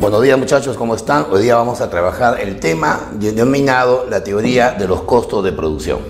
Buenos días muchachos, ¿cómo están? Hoy día vamos a trabajar el tema denominado la teoría de los costos de producción.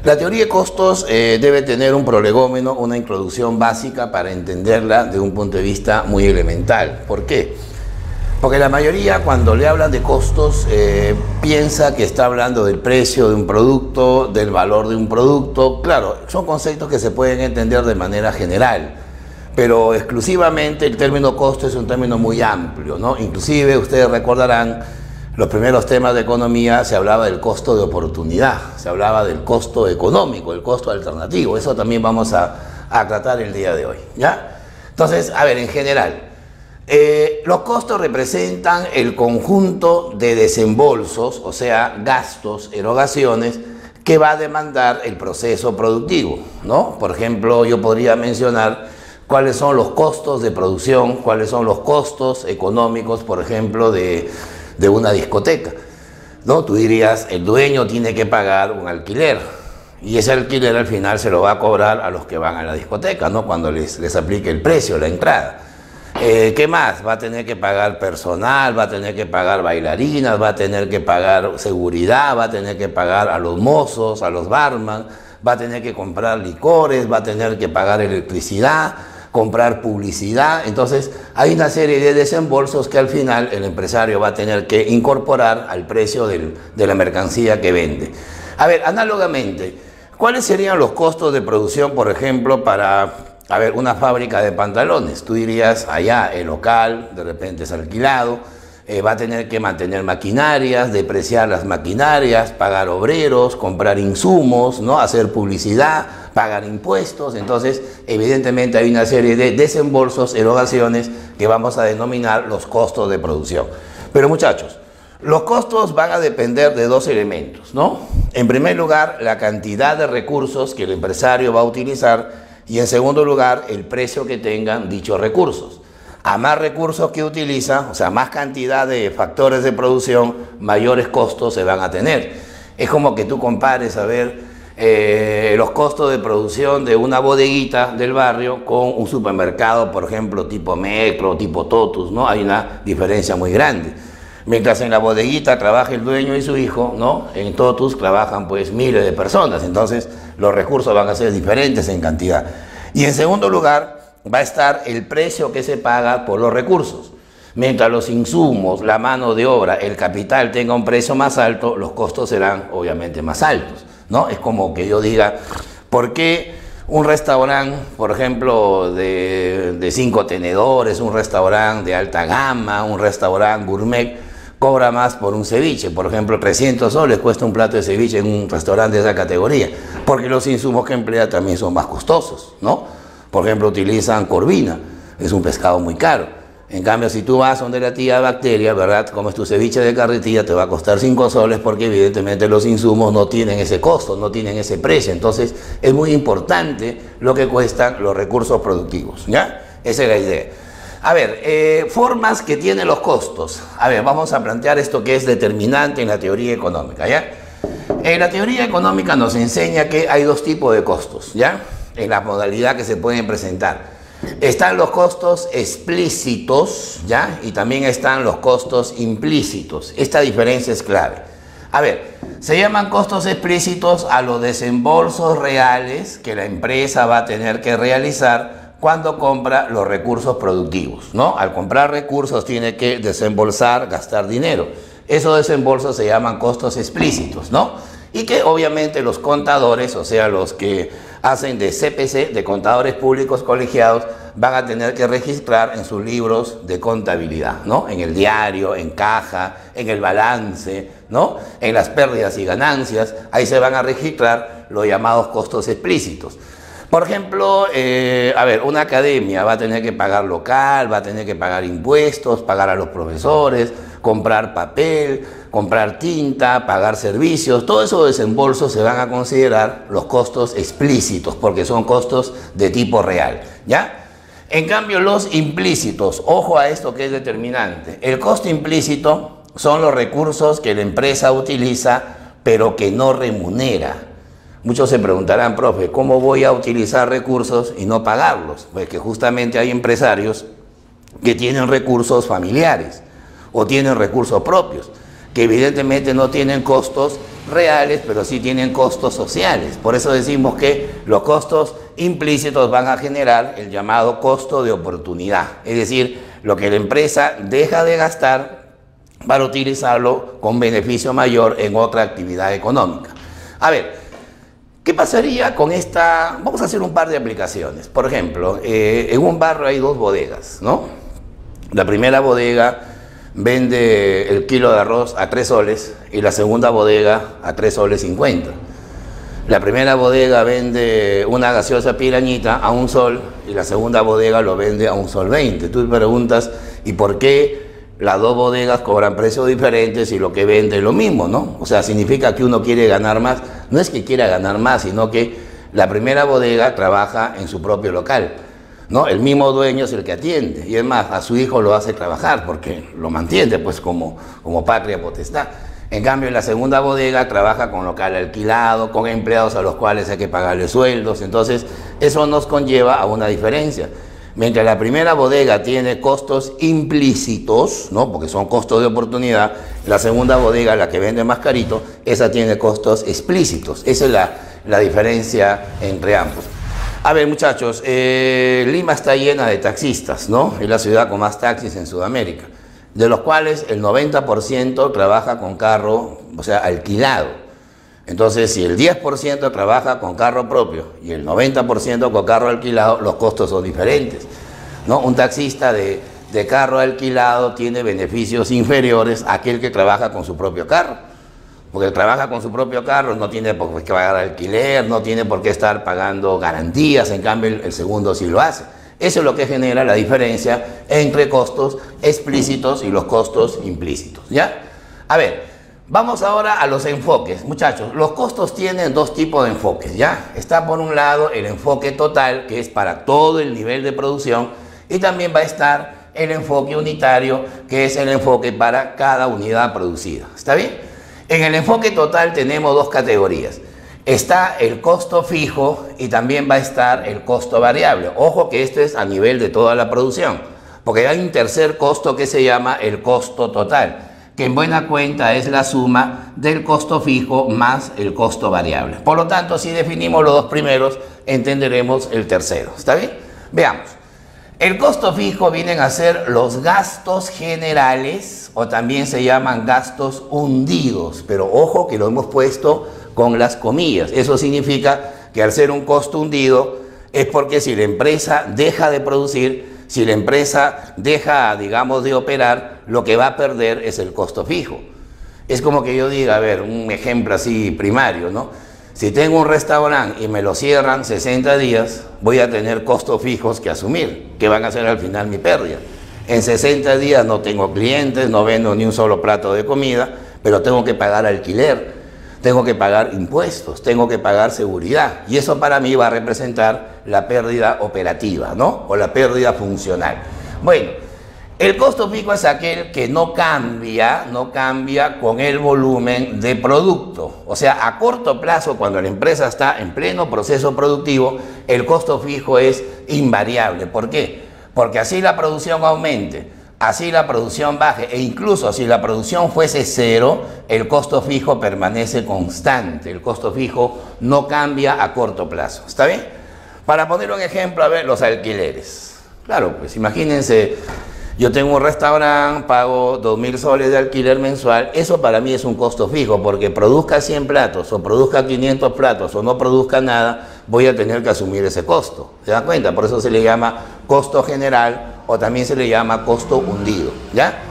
La teoría de costos debe tener un prolegómeno, una introducción básica para entenderla de un punto de vista muy elemental. ¿Por qué? Porque la mayoría cuando le hablan de costos piensa que está hablando del precio de un producto, del valor de un producto. Claro, son conceptos que se pueden entender de manera general. Pero exclusivamente el término costo es un término muy amplio, ¿no? Inclusive ustedes recordarán, los primeros temas de economía se hablaba del costo de oportunidad, se hablaba del costo económico, el costo alternativo. Eso también vamos a tratar el día de hoy, ¿ya? Entonces, a ver, en general, los costos representan el conjunto de desembolsos, o sea, gastos, erogaciones, que va a demandar el proceso productivo, ¿no? Por ejemplo, yo podría mencionar cuáles son los costos de producción, cuáles son los costos económicos, por ejemplo, de una discoteca, ¿no? Tú dirías, el dueño tiene que pagar un alquiler, y ese alquiler al final se lo va a cobrar a los que van a la discoteca, ¿no? Cuando les aplique el precio, la entrada. ¿Qué más? Va a tener que pagar personal, va a tener que pagar bailarinas, va a tener que pagar seguridad, va a tener que pagar a los mozos, a los barman, va a tener que comprar licores, va a tener que pagar electricidad, comprar publicidad. Entonces hay una serie de desembolsos que al final el empresario va a tener que incorporar al precio de la mercancía que vende. A ver, análogamente, ¿cuáles serían los costos de producción, por ejemplo, para una fábrica de pantalones? Tú dirías, allá el local de repente es alquilado, va a tener que mantener maquinarias, depreciar las maquinarias, pagar obreros, comprar insumos, ¿no? Hacer publicidad, pagar impuestos. Entonces, evidentemente hay una serie de desembolsos, erogaciones que vamos a denominar los costos de producción. Pero muchachos, los costos van a depender de dos elementos, ¿no? En primer lugar, la cantidad de recursos que el empresario va a utilizar, y en segundo lugar, el precio que tengan dichos recursos. A más recursos que utiliza, o sea, más cantidad de factores de producción, mayores costos se van a tener. Es como que tú compares, a ver, los costos de producción de una bodeguita del barrio con un supermercado, por ejemplo, tipo Metro, tipo Totus, ¿no? Hay una diferencia muy grande. Mientras en la bodeguita trabaja el dueño y su hijo, ¿no? En Totus trabajan pues miles de personas, entonces los recursos van a ser diferentes en cantidad. Y en segundo lugar, va a estar el precio que se paga por los recursos. Mientras los insumos, la mano de obra, el capital tenga un precio más alto, los costos serán obviamente más altos, ¿no? Es como que yo diga, ¿por qué un restaurante, por ejemplo, de 5 tenedores, un restaurante de alta gama, un restaurante gourmet, cobra más por un ceviche? Por ejemplo, 300 soles cuesta un plato de ceviche en un restaurante de esa categoría, porque los insumos que emplea también son más costosos, ¿no? Por ejemplo, utilizan corvina, es un pescado muy caro. En cambio, si tú vas donde la tía Bacteria, ¿verdad? Comes tu ceviche de carretilla, te va a costar 5 soles porque evidentemente los insumos no tienen ese costo, no tienen ese precio. Entonces, es muy importante lo que cuestan los recursos productivos, ¿ya? Esa es la idea. A ver, formas que tienen los costos. A ver, vamos a plantear esto que es determinante en la teoría económica, ¿ya? La teoría económica nos enseña que hay dos tipos de costos, ¿ya? En la modalidad que se pueden presentar. Están los costos explícitos, ¿ya? Y también están los costos implícitos. Esta diferencia es clave. A ver, se llaman costos explícitos a los desembolsos reales que la empresa va a tener que realizar cuando compra los recursos productivos, ¿no? Al comprar recursos tiene que desembolsar, gastar dinero. Esos desembolsos se llaman costos explícitos, ¿no? Y que obviamente los contadores, o sea, los que hacen de CPC, de contadores públicos colegiados, van a tener que registrar en sus libros de contabilidad, ¿no? En el diario, en caja, en el balance, ¿no? En las pérdidas y ganancias, ahí se van a registrar los llamados costos explícitos. Por ejemplo, una academia va a tener que pagar local, va a tener que pagar impuestos, pagar a los profesores, comprar papel, comprar tinta, pagar servicios. Todos esos desembolsos se van a considerar los costos explícitos porque son costos de tipo real, ¿ya? En cambio, los implícitos, ojo a esto que es determinante. El costo implícito son los recursos que la empresa utiliza pero que no remunera. Muchos se preguntarán, profe, ¿cómo voy a utilizar recursos y no pagarlos? Pues que justamente hay empresarios que tienen recursos familiares o tienen recursos propios, que evidentemente no tienen costos reales, pero sí tienen costos sociales. Por eso decimos que los costos implícitos van a generar el llamado costo de oportunidad, es decir, lo que la empresa deja de gastar para utilizarlo con beneficio mayor en otra actividad económica. A ver, ¿qué pasaría con esta? Vamos a hacer un par de aplicaciones. Por ejemplo, en un barrio hay dos bodegas, ¿no? La primera bodega vende el kilo de arroz a 3 soles y la segunda bodega a 3 soles 50. La primera bodega vende una gaseosa pirañita a 1 sol y la segunda bodega lo vende a 1 sol 20. Tú te preguntas, ¿y por qué las dos bodegas cobran precios diferentes y lo que vende es lo mismo, ¿no? O sea, significa que uno quiere ganar más. No es que quiera ganar más, sino que la primera bodega trabaja en su propio local, ¿no? El mismo dueño es el que atiende y es más, a su hijo lo hace trabajar porque lo mantiene pues como patria potestad. En cambio, la segunda bodega trabaja con local alquilado, con empleados a los cuales hay que pagarle sueldos. Entonces, eso nos conlleva a una diferencia. Mientras la primera bodega tiene costos implícitos, ¿no? Porque son costos de oportunidad, la segunda bodega, la que vende más carito, esa tiene costos explícitos. Esa es la diferencia entre ambos. A ver, muchachos, Lima está llena de taxistas, ¿no? Es la ciudad con más taxis en Sudamérica, de los cuales el 90% trabaja con carro, o sea, alquilado. Entonces, si el 10% trabaja con carro propio y el 90% con carro alquilado, los costos son diferentes, ¿no? Un taxista de carro alquilado tiene beneficios inferiores a aquel que trabaja con su propio carro. Porque el que trabaja con su propio carro no tiene por qué pagar alquiler, no tiene por qué estar pagando garantías, en cambio el segundo sí lo hace. Eso es lo que genera la diferencia entre costos explícitos y los costos implícitos, ¿ya? A ver, vamos ahora a los enfoques. Muchachos, los costos tienen dos tipos de enfoques, ¿ya? Está por un lado el enfoque total, que es para todo el nivel de producción, y también va a estar el enfoque unitario, que es el enfoque para cada unidad producida. ¿Está bien? En el enfoque total tenemos dos categorías. Está el costo fijo y también va a estar el costo variable. Ojo que esto es a nivel de toda la producción, porque hay un tercer costo que se llama el costo total, que en buena cuenta es la suma del costo fijo más el costo variable. Por lo tanto, si definimos los dos primeros, entenderemos el tercero. ¿Está bien? Veamos. El costo fijo vienen a ser los gastos generales o también se llaman gastos hundidos, pero ojo que lo hemos puesto con las comillas. Eso significa que al ser un costo hundido es porque si la empresa deja de producir, si la empresa deja, digamos, de operar, lo que va a perder es el costo fijo. Es como que yo diga, a ver, un ejemplo así primario, ¿no? Si tengo un restaurante y me lo cierran 60 días, voy a tener costos fijos que asumir, que van a ser al final mi pérdida. En 60 días no tengo clientes, no vendo ni un solo plato de comida, pero tengo que pagar alquiler, tengo que pagar impuestos, tengo que pagar seguridad. Y eso para mí va a representar la pérdida operativa, ¿no? O la pérdida funcional. Bueno, el costo fijo es aquel que no cambia con el volumen de producto. O sea, a corto plazo, cuando la empresa está en pleno proceso productivo, el costo fijo es invariable. ¿Por qué? Porque así la producción aumente, así la producción baje, e incluso si la producción fuese cero, el costo fijo permanece constante. El costo fijo no cambia a corto plazo. ¿Está bien? Para poner un ejemplo, a ver, los alquileres. Claro, pues imagínense, yo tengo un restaurante, pago 2.000 soles de alquiler mensual, eso para mí es un costo fijo, porque produzca 100 platos, o produzca 500 platos, o no produzca nada, voy a tener que asumir ese costo. ¿Se dan cuenta? Por eso se le llama costo general, o también se le llama costo hundido, ¿ya?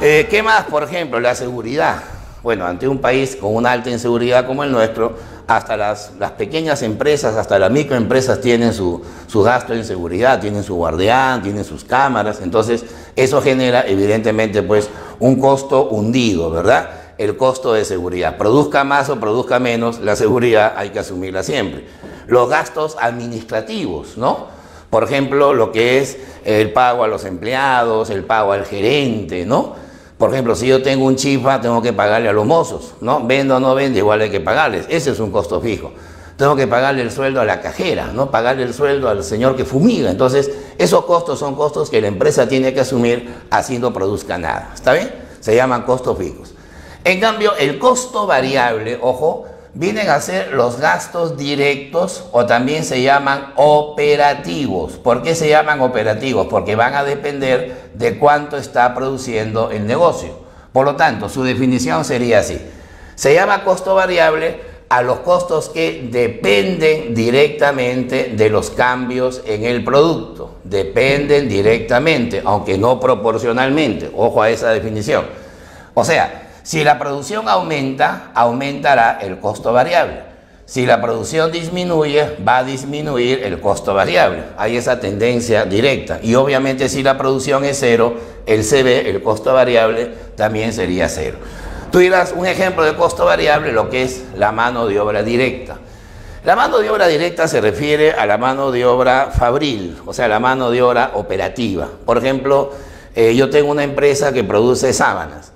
¿Qué más? Por ejemplo, la seguridad. Bueno, ante un país con una alta inseguridad como el nuestro, hasta las pequeñas empresas, hasta las microempresas tienen su gasto en seguridad, tienen su guardián, tienen sus cámaras. Entonces, eso genera evidentemente pues un costo hundido, ¿verdad? El costo de seguridad. Produzca más o produzca menos, la seguridad hay que asumirla siempre. Los gastos administrativos, ¿no? Por ejemplo, lo que es el pago a los empleados, el pago al gerente, ¿no? Por ejemplo, si yo tengo un chifa, tengo que pagarle a los mozos, ¿no? Vendo o no vendo, igual hay que pagarles. Ese es un costo fijo. tengo que pagarle el sueldo a la cajera, ¿no? Pagarle el sueldo al señor que fumiga. Entonces, esos costos son costos que la empresa tiene que asumir así no produzca nada. ¿Está bien? Se llaman costos fijos. En cambio, el costo variable, ojo, vienen a ser los gastos directos o también se llaman operativos. ¿Por qué se llaman operativos? Porque van a depender de cuánto está produciendo el negocio. Por lo tanto, su definición sería así. Se llama costo variable a los costos que dependen directamente de los cambios en el producto. Dependen directamente, aunque no proporcionalmente. Ojo a esa definición. O sea, si la producción aumenta, aumentará el costo variable. Si la producción disminuye, va a disminuir el costo variable. Hay esa tendencia directa. Y obviamente si la producción es cero, el CB, el costo variable, también sería cero. Tú dirás, un ejemplo de costo variable, lo que es la mano de obra directa. La mano de obra directa se refiere a la mano de obra fabril, o sea, la mano de obra operativa. Por ejemplo, yo tengo una empresa que produce sábanas.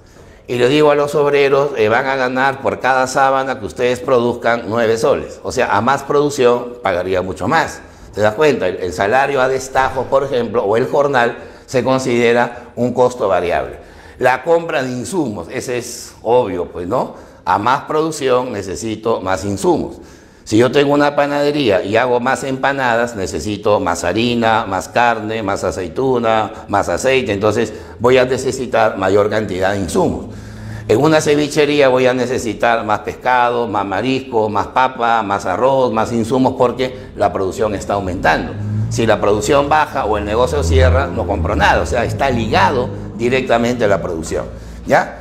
Y le digo a los obreros, van a ganar por cada sábana que ustedes produzcan 9 soles. O sea, a más producción pagaría mucho más. ¿Te das cuenta? El salario a destajo, por ejemplo, o el jornal, se considera un costo variable. La compra de insumos, ese es obvio, pues, ¿no? A más producción necesito más insumos. Si yo tengo una panadería y hago más empanadas, necesito más harina, más carne, más aceituna, más aceite, entonces voy a necesitar mayor cantidad de insumos. En una cevichería voy a necesitar más pescado, más marisco, más papa, más arroz, más insumos porque la producción está aumentando. Si la producción baja o el negocio cierra, no compro nada, o sea, está ligado directamente a la producción, ¿ya?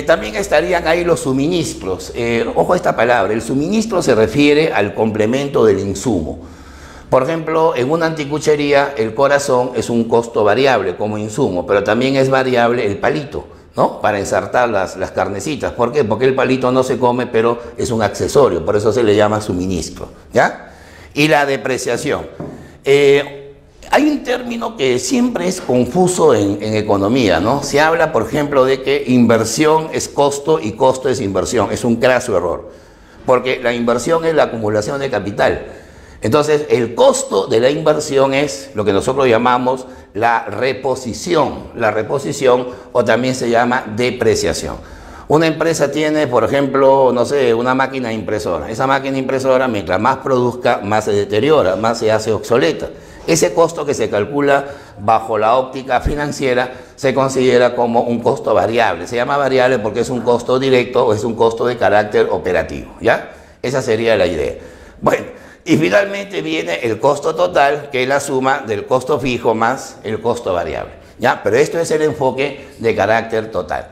También estarían ahí los suministros. Ojo a esta palabra, el suministro se refiere al complemento del insumo. Por ejemplo, en una anticuchería el corazón es un costo variable como insumo, pero también es variable el palito, ¿no? Para ensartar las carnecitas. ¿Por qué? Porque el palito no se come, pero es un accesorio, por eso se le llama suministro, ¿ya? Y la depreciación. Hay un término que siempre es confuso en economía, ¿no? Se habla, por ejemplo, de que inversión es costo y costo es inversión. Es un craso error, porque la inversión es la acumulación de capital. Entonces, el costo de la inversión es lo que nosotros llamamos la reposición. La reposición, o también se llama depreciación. Una empresa tiene, por ejemplo, no sé, una máquina impresora. Esa máquina impresora, mientras más produzca, más se deteriora, más se hace obsoleta. Ese costo que se calcula bajo la óptica financiera se considera como un costo variable. Se llama variable porque es un costo directo o es un costo de carácter operativo, ¿ya? Esa sería la idea. Bueno, y finalmente viene el costo total, que es la suma del costo fijo más el costo variable, ¿ya? Pero esto es el enfoque de carácter total.